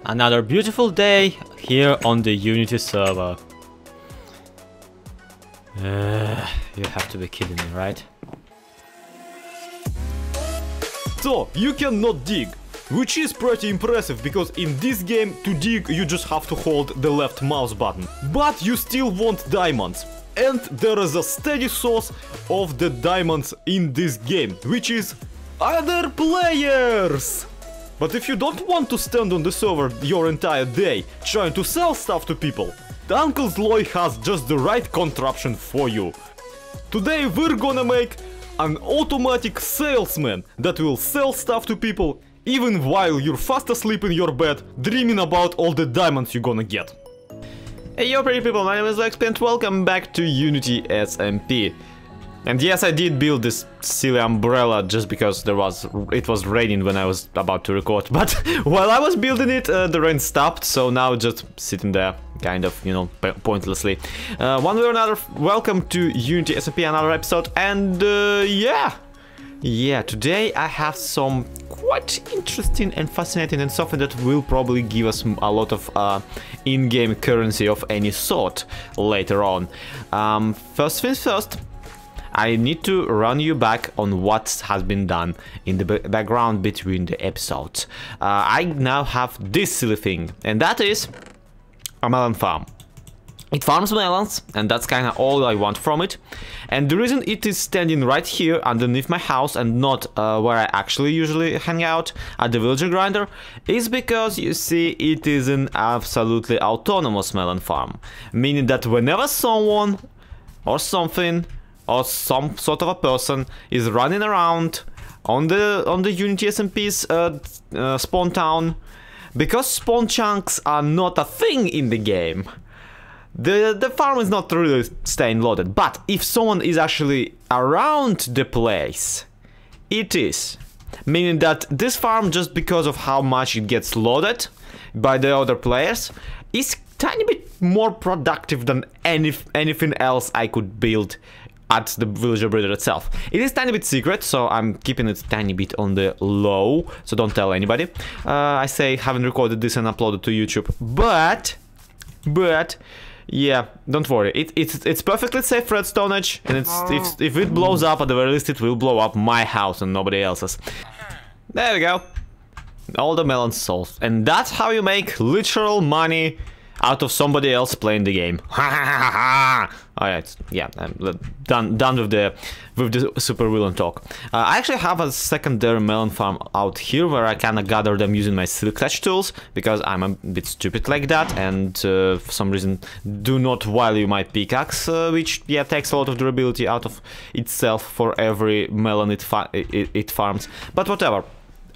Another beautiful day here on the Unity server. You have to be kidding me, right? So, you cannot dig, which is pretty impressive because in this game to dig you just have to hold the left mouse button. But you still want diamonds. And there is a steady source of the diamonds in this game, which is other players! But if you don't want to stand on the server your entire day trying to sell stuff to people, Uncle Zloy has just the right contraption for you. Today we're gonna make an automatic salesman that will sell stuff to people even while you're fast asleep in your bed dreaming about all the diamonds you're gonna get. Hey yo pretty people, my name is Lex and welcome back to Unity SMP. And yes, I did build this silly umbrella just because it was raining when I was about to record. But while I was building it, the rain stopped, so now just sitting there, kind of, you know, pointlessly. One way or another, welcome to Unity SMP, another episode, and yeah, today I have some quite interesting and fascinating and something that will probably give us a lot of in-game currency of any sort later on. First things first, I need to run you back on what has been done in the background between the episodes. I now have this silly thing, and that is a melon farm. It farms melons, and that's kind of all I want from it. And the reason it is standing right here underneath my house and not where I actually usually hang out at the villager grinder is because, you see, it is an absolutely autonomous melon farm. Meaning that whenever someone or something or some sort of a person is running around on the Unity SMP's spawn town, because spawn chunks are not a thing in the game, the farm is not really staying loaded. But if someone is actually around the place, it is. Meaning that this farm, just because of how much it gets loaded by the other players, is tiny bit more productive than anything else I could build at the villager breeder itself. It is tiny bit secret, so I'm keeping it tiny bit on the low, so don't tell anybody. I say haven't recorded this and uploaded to YouTube, but yeah, don't worry. It's perfectly safe redstone edge, and if it blows up, at the very least it will blow up my house and nobody else's. There we go. All the melons sold, and that's how you make literal money out of somebody else playing the game. Alright, yeah, I'm done with the super villain talk. I actually have a secondary melon farm out here where I kind of gather them using my silk touch tools, because I'm a bit stupid like that, and for some reason do not value my pickaxe, which, yeah, takes a lot of durability out of itself for every melon it farms. But whatever.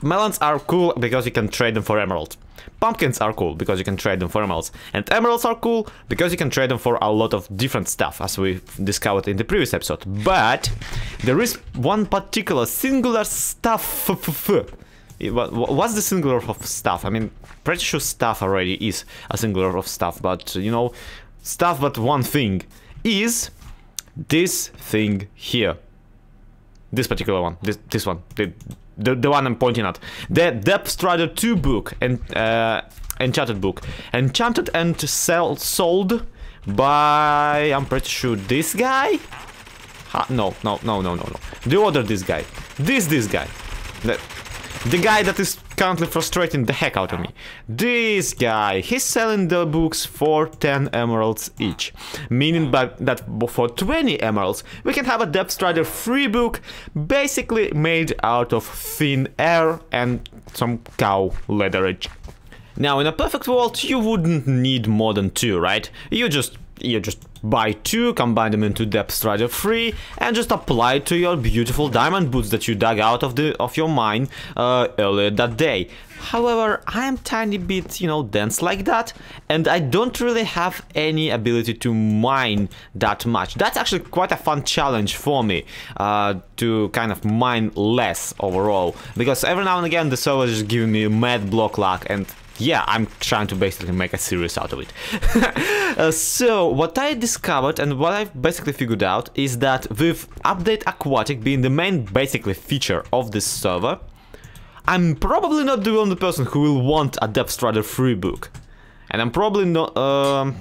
Melons are cool because you can trade them for emeralds. Pumpkins are cool because you can trade them for emeralds. And emeralds are cool because you can trade them for a lot of different stuff, as we discovered in the previous episode. But there is one particular singular stuff. What's the singular of stuff? I mean, pretty sure stuff already is a singular of stuff, but, you know, stuff but one thing is this thing here. This particular one. This one. The one I'm pointing at. The Depth Strider 2 book and enchanted book. Enchanted and sold by, I'm pretty sure, this guy? No. The other this guy. This guy. The guy that is currently frustrating the heck out of me. This guy, he's selling the books for 10 emeralds each. Meaning that for 20 emeralds, we can have a Depth Strider free book, basically made out of thin air and some cow leatherage. Now, in a perfect world, you wouldn't need more than 2, right? You just buy 2, combine them into Depth Strider 3, and just apply it to your beautiful diamond boots that you dug out of your mine earlier that day. However, I am tiny bit, you know, dense like that, and I don't really have any ability to mine that much. That's actually quite a fun challenge for me, to kind of mine less overall, because every now and again the server is just giving me mad block luck, and yeah, I'm trying to basically make a series out of it. So, what I discovered and what I've basically figured out is that with Update Aquatic being the main basically feature of this server, I'm probably not the only person who will want a Depth Strider free book. And I'm probably not, I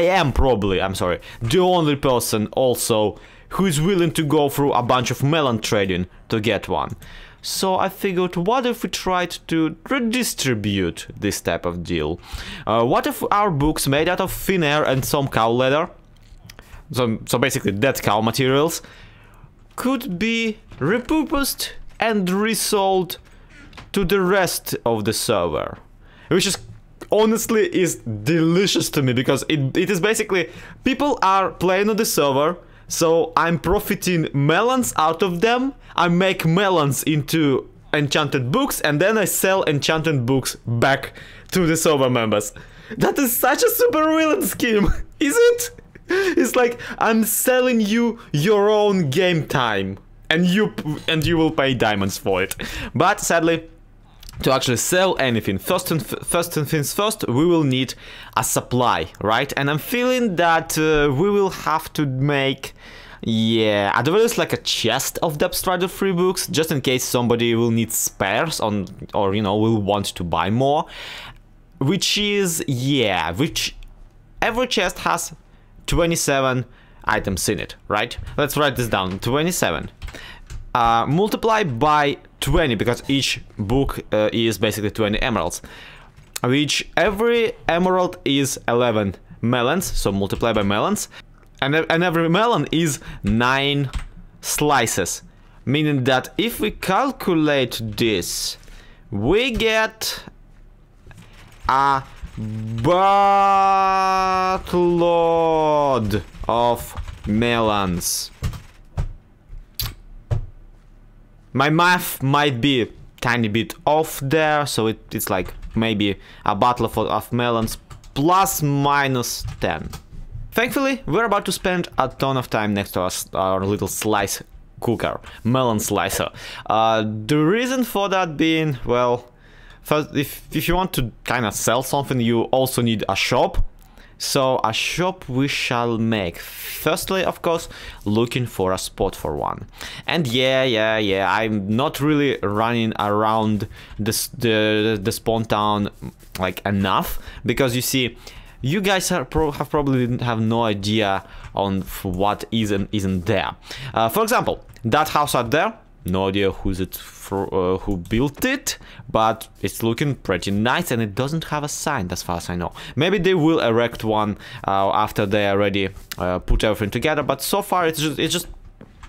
am probably, I'm sorry, the only person also who is willing to go through a bunch of melon trading to get one. So I figured, what if we tried to redistribute this type of deal? What if our books made out of thin air and some cow leather, so basically dead cow materials, could be repurposed and resold to the rest of the server? Which is honestly is delicious to me, because it is basically people are playing on the server, so I'm profiting melons out of them. I make melons into enchanted books, and then I sell enchanted books back to the server members. That is such a super villain scheme, is it? It's like I'm selling you your own game time, and you will pay diamonds for it. But sadly, to actually sell anything, first things first, we will need a supply, right? And I'm feeling that we will have to make, yeah, at the very least, like a chest of Depth Strider free books, just in case somebody will need spares or you know, will want to buy more. Which is, yeah, which every chest has 27 items in it, right? Let's write this down, 27. Multiply by 20, because each book is basically 20 emeralds, which every emerald is 11 melons, so multiply by melons, and every melon is 9 slices, meaning that if we calculate this, we get a buttload of melons. My math might be a tiny bit off there, so it's like maybe a bottle of melons plus minus 10. Thankfully, we're about to spend a ton of time next to our little slice cooker, melon slicer. The reason for that being, well, first, if you want to kind of sell something, you also need a shop. So a shop we shall make. Firstly, of course, looking for a spot for one. And yeah, I'm not really running around the spawn town like enough, because you see, you guys probably have no idea on what is and isn't there. For example, that house out there, no idea who built it, but it's looking pretty nice, and it doesn't have a sign as far as I know. Maybe they will erect one after they already put everything together, but so far it's just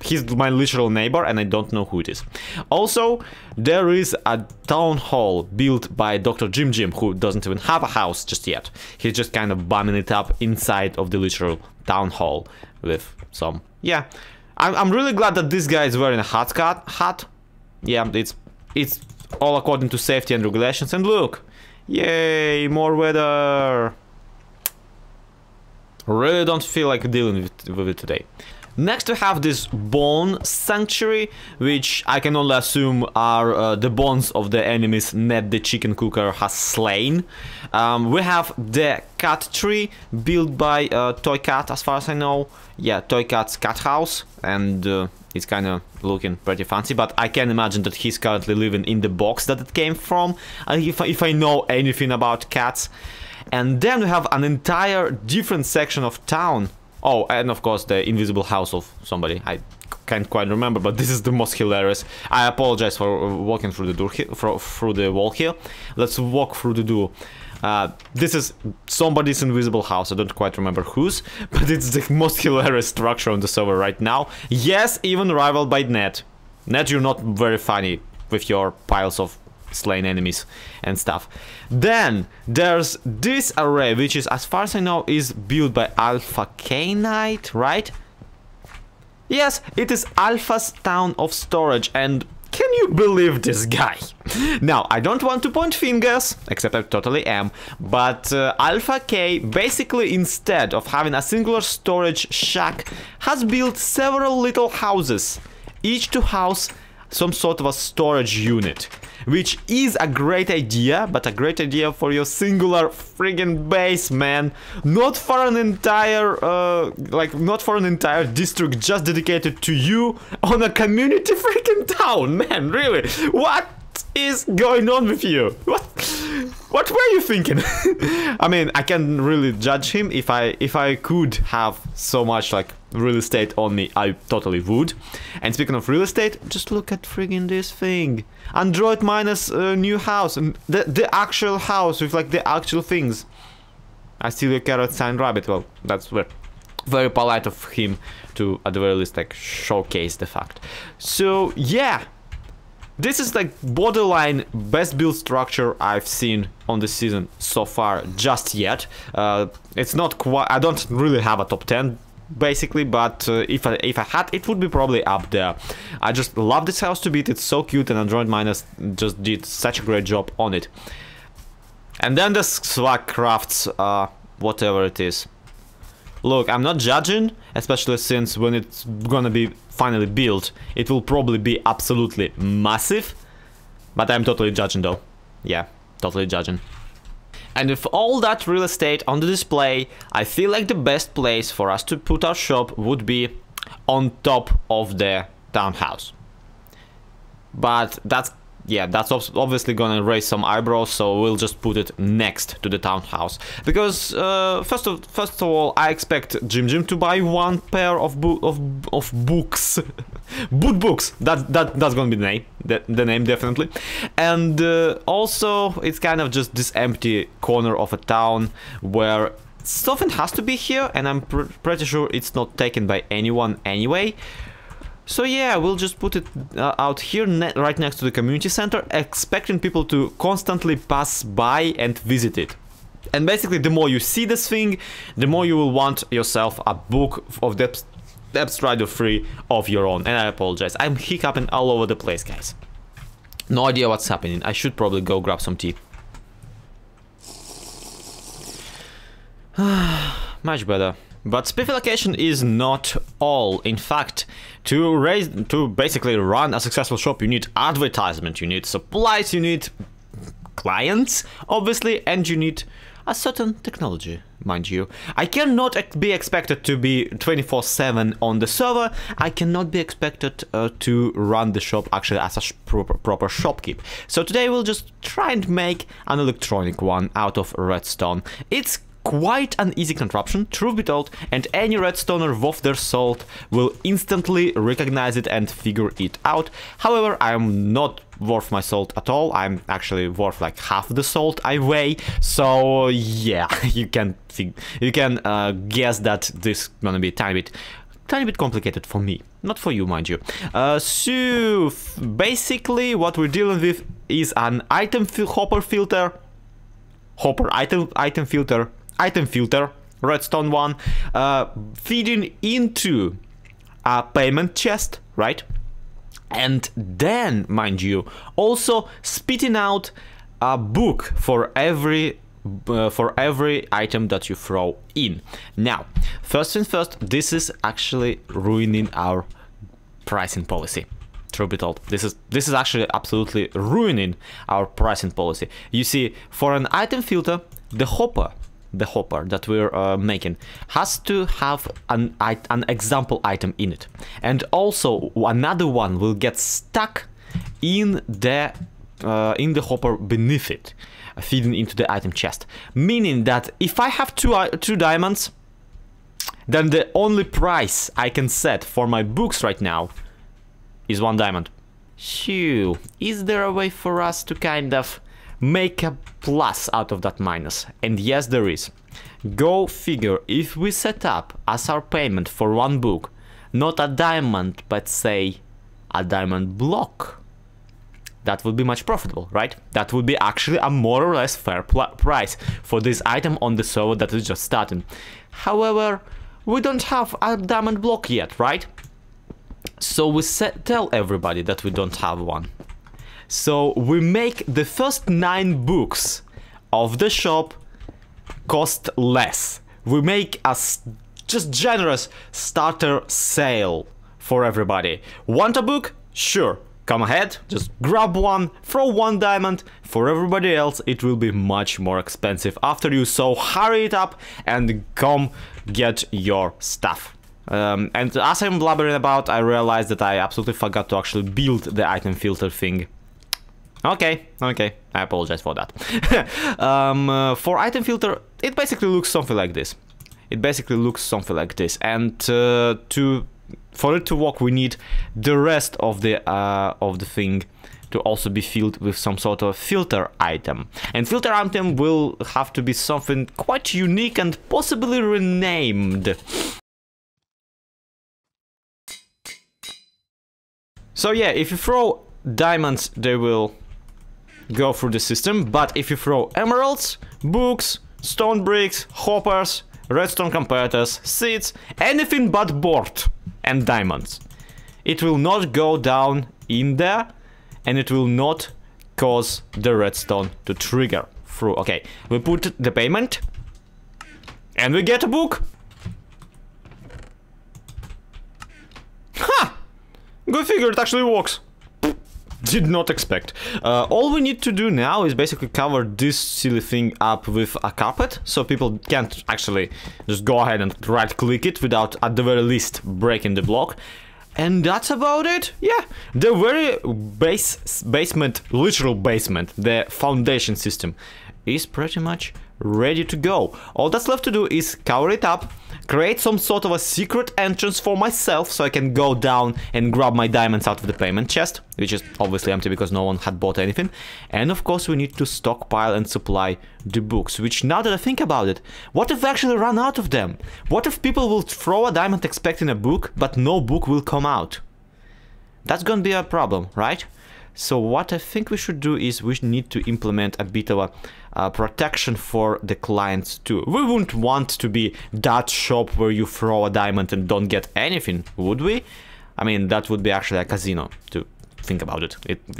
he's my literal neighbor, and I don't know who it is. Also, there is a town hall built by Dr. Jim, who doesn't even have a house just yet. He's just kind of bumming it up inside of the literal town hall with some, yeah. I'm really glad that this guy is wearing a hat. Yeah, it's all according to safety and regulations. And look, yay, more weather. Really don't feel like dealing with it today. Next we have this bone sanctuary, which I can only assume are the bones of the enemies Ned the chicken cooker has slain. We have the cat tree built by Toy Cat, as far as I know. Yeah, Toy Cat's cat house, and it's kind of looking pretty fancy, but I can imagine that he's currently living in the box that it came from, if I know anything about cats. And then we have an entire different section of town. Oh, and of course the invisible house of somebody. I can't quite remember, but this is the most hilarious. I apologize for walking through the door here, through the wall here. Let's walk through the door. This is somebody's invisible house. I don't quite remember whose, but it's the most hilarious structure on the server right now. Yes, even rivaled by Ned. Ned, you're not very funny with your piles of slain enemies and stuff. Then there's this array, which is, as far as I know, is built by Alpha Knight, right? Yes, it is Alpha's town of storage, and can you believe this guy? Now, I don't want to point fingers, except I totally am, but Alpha K basically, instead of having a singular storage shack, has built several little houses, each to house some sort of a storage unit, which is a great idea, but a great idea for your singular friggin' base, man. Not for an entire, not for an entire district just dedicated to you on a community freaking town, man, really. What is going on with you? What were you thinking? I mean, I can't really judge him. If I could have so much like real estate on me, I totally would. And speaking of real estate, just look at friggin' this thing. Android minus new house, and the actual house with like the actual things. I steal your carrot, sign rabbit. Well, that's very polite of him to at the very least like showcase the fact. So yeah. This is like borderline best build structure I've seen on this season so far just yet. It's not quite, I don't really have a top 10 basically, but if I had, it would be probably up there. I just love this house to beat, it's so cute, and Android Minus just did such a great job on it. And then the swag crafts, whatever it is. Look, I'm not judging, especially since when it's gonna be finally built, it will probably be absolutely massive. But I'm totally judging though. Yeah, totally judging. And with all that real estate on the display, I feel like the best place for us to put our shop would be on top of the townhouse. But that's obviously gonna raise some eyebrows, so we'll just put it next to the townhouse. Because first of all, I expect Jim to buy one pair of books, boot books. That's gonna be the name definitely. And also, it's kind of just this empty corner of a town where something has to be here, and I'm pretty sure it's not taken by anyone anyway. So yeah, we'll just put it out here right next to the community center, expecting people to constantly pass by and visit it. And basically, the more you see this thing, the more you will want yourself a book of Depth Strider 3 of your own. And I apologize, I'm hiccuping all over the place, guys. No idea what's happening. I should probably go grab some tea. Much better. But specification is not all. In fact, to basically run a successful shop, you need advertisement, you need supplies, you need clients, obviously, and you need a certain technology, mind you. I cannot be expected to be 24/7 on the server. I cannot be expected to run the shop actually as a proper shopkeep. So today we'll just try and make an electronic one out of redstone. It's quite an easy contraption, truth be told, and any redstoner worth their salt will instantly recognize it and figure it out. However, I am not worth my salt at all. I'm actually worth like half the salt I weigh. So yeah, you can guess that this is gonna be a tiny bit complicated for me, not for you, mind you. So basically, what we're dealing with is an item filter, redstone one, feeding into a payment chest, right? And then, mind you, also spitting out a book for every item that you throw in. Now, first things first, this is actually ruining our pricing policy. Truth be told, this is actually absolutely ruining our pricing policy. You see, for an item filter, the hopper that we're making has to have an example item in it, and also another one will get stuck in the hopper beneath it, feeding into the item chest. Meaning that if I have two diamonds, then the only price I can set for my books right now is 1 diamond. Phew, is there a way for us to kind of make a plus out of that minus? And yes, there is. Go figure, if we set up as our payment for 1 book, not a diamond, but say a diamond block, that would be much profitable, right? That would be actually a more or less fair price for this item on the server that is just starting. However, we don't have a diamond block yet, right? So we tell everybody that we don't have one. So we make the first 9 books of the shop cost less. We make a just generous starter sale for everybody. Want a book? Sure. come ahead, just grab one, throw one diamond. For everybody else, it will be much more expensive after you, so hurry it up and come get your stuff. And as I'm blabbering about, I realized that I absolutely forgot to actually build the item filter thing. Okay, I apologize for that. For item filter, it basically looks something like this. And for it to work, we need the rest of the thing to also be filled with some sort of filter item. And filter item will have to be something quite unique and possibly renamed. So yeah, if you throw diamonds, they will go through the system, but if you throw emeralds, books, stone bricks, hoppers, redstone comparators, seeds, anything but board and diamonds, it will not go down in there, and it will not cause the redstone to trigger through. Okay, we put the payment, and we get a book. Ha! Go figure, it actually works. Did not expect. All we need to do now is basically cover this silly thing up with a carpet, so people can't actually just go ahead and right click it without at the very least breaking the block. And that's about it. Yeah, the very basement, literal basement, the foundation system is pretty much ready to go. All that's left to do is cover it up, create some sort of a secret entrance for myself so I can go down and grab my diamonds out of the payment chest, which is obviously empty because no one had bought anything. And of course we need to stockpile and supply the books, which, now that I think about it, what if we actually run out of them? What if people will throw a diamond expecting a book, but no book will come out? That's gonna be a problem, right? So what I think we should do is we need to implement a bit of a protection for the clients too. We wouldn't want to be that shop where you throw a diamond and don't get anything, would we? I mean, that would be actually a casino, to think about it.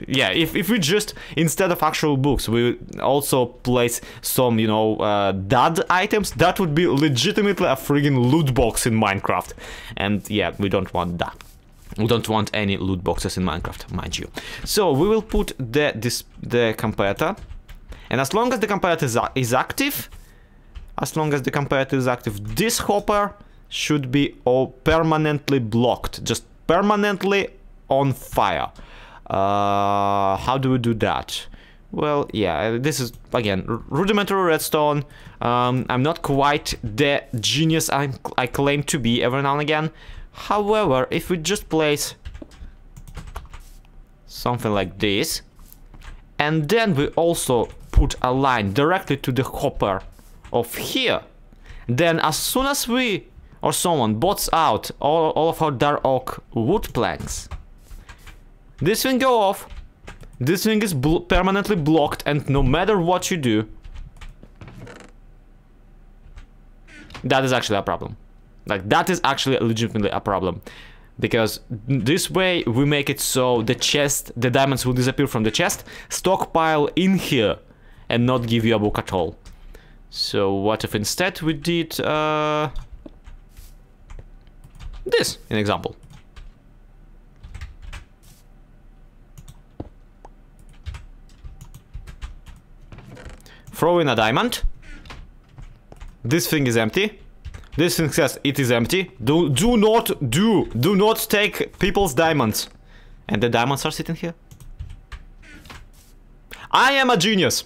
Yeah, if we just, instead of actual books, we also place some, you know, dud items, that would be legitimately a friggin' loot box in Minecraft. And yeah, we don't want that. We don't want any loot boxes in Minecraft, mind you. So we will put the comparator, and as long as the comparator is active, this hopper should be all permanently blocked, just permanently on fire. How do we do that? Well, yeah, this is again rudimentary redstone. I'm not quite the genius I claim to be every now and again. However, if we just place something like this, and then we also put a line directly to the hopper of here, then as soon as we or someone bots out all of our dark oak wood planks, this thing go off, this thing is permanently blocked, and no matter what you do, that is actually a problem. Like, that is actually legitimately a problem, because this way we make it so the chest, the diamonds will disappear from the chest, stockpile in here, and not give you a book at all. So what if instead we did this, an example. Throw in a diamond. This thing is empty. This thing says it is empty. Do not take people's diamonds. And the diamonds are sitting here. I am a genius.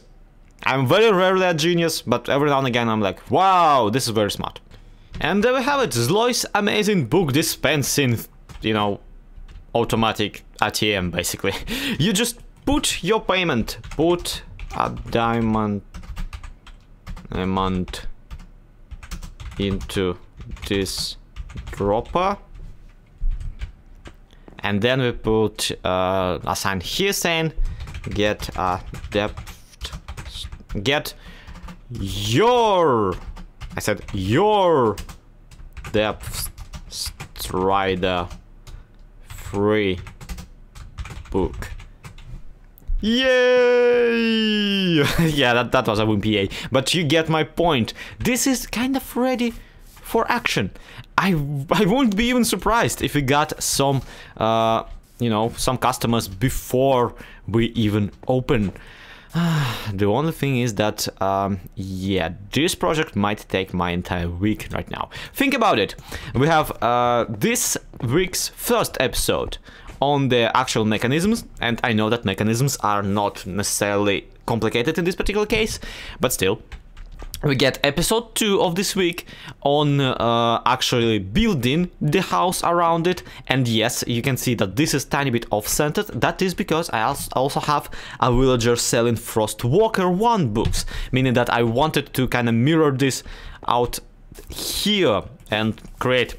I'm very rarely a genius, but every now and again I'm like, wow, this is very smart. And there we have it, Zloy's amazing book dispensing, you know, automatic ATM, basically. You just put your payment, put a diamond into this dropper, and then we put a sign here saying get a depth, get your, I said your depth strider free book. Yay! Yeah, that was a WPA, but you get my point. This is kind of ready for action. I won't be even surprised if we got some, you know, some customers before we even open. The only thing is that, yeah, this project might take my entire week right now. Think about it. We have this week's first episode on the actual mechanisms, and I know that mechanisms are not necessarily complicated in this particular case, but still. We get episode 2 of this week on actually building the house around it. And yes, you can see that this is tiny bit off-centered. That is because I also have a villager selling Frostwalker 1 books, meaning that I wanted to kind of mirror this out here and create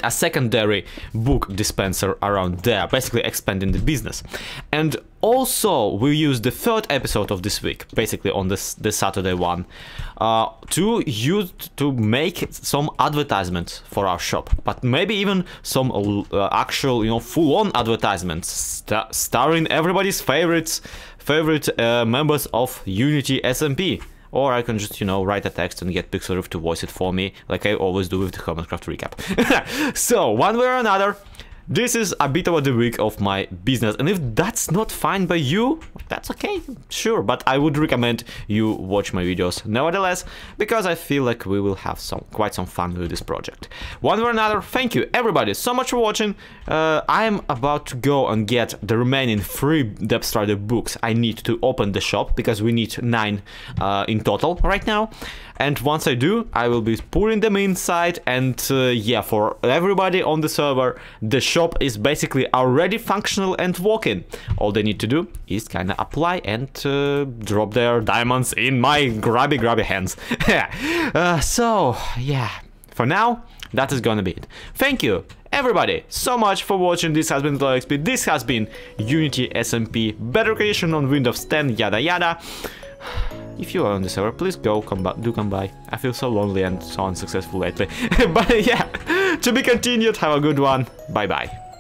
a secondary book dispenser around there, basically expanding the business. And also we use the third episode of this week, basically on this Saturday one, to make some advertisements for our shop, but maybe even some actual, you know, full-on advertisements starring everybody's favorite members of Unity SMP. Or I can just, you know, write a text and get Pixelriff to voice it for me, like I always do with the Hermitcraft recap. So, one way or another, this is a bit over the week of my business, and if that's not fine by you, that's okay, sure, but I would recommend you watch my videos nevertheless, because I feel like we will have quite some fun with this project. One way or another, thank you everybody so much for watching. I am about to go and get the remaining 3 Depth Strider books I need to open the shop, because we need 9 in total right now. And once I do, I will be putting them inside, and yeah, for everybody on the server, the shop is basically already functional and working. All they need to do is kind of apply and drop their diamonds in my grabby hands. So, yeah, for now, that is gonna be it. Thank you, everybody, so much for watching. This has been LXP, this has been Unity SMP Bedrock Edition on Windows 10, yada yada. If you are on the server, please do come by. I feel so lonely and so unsuccessful lately. But yeah, to be continued, have a good one. Bye bye.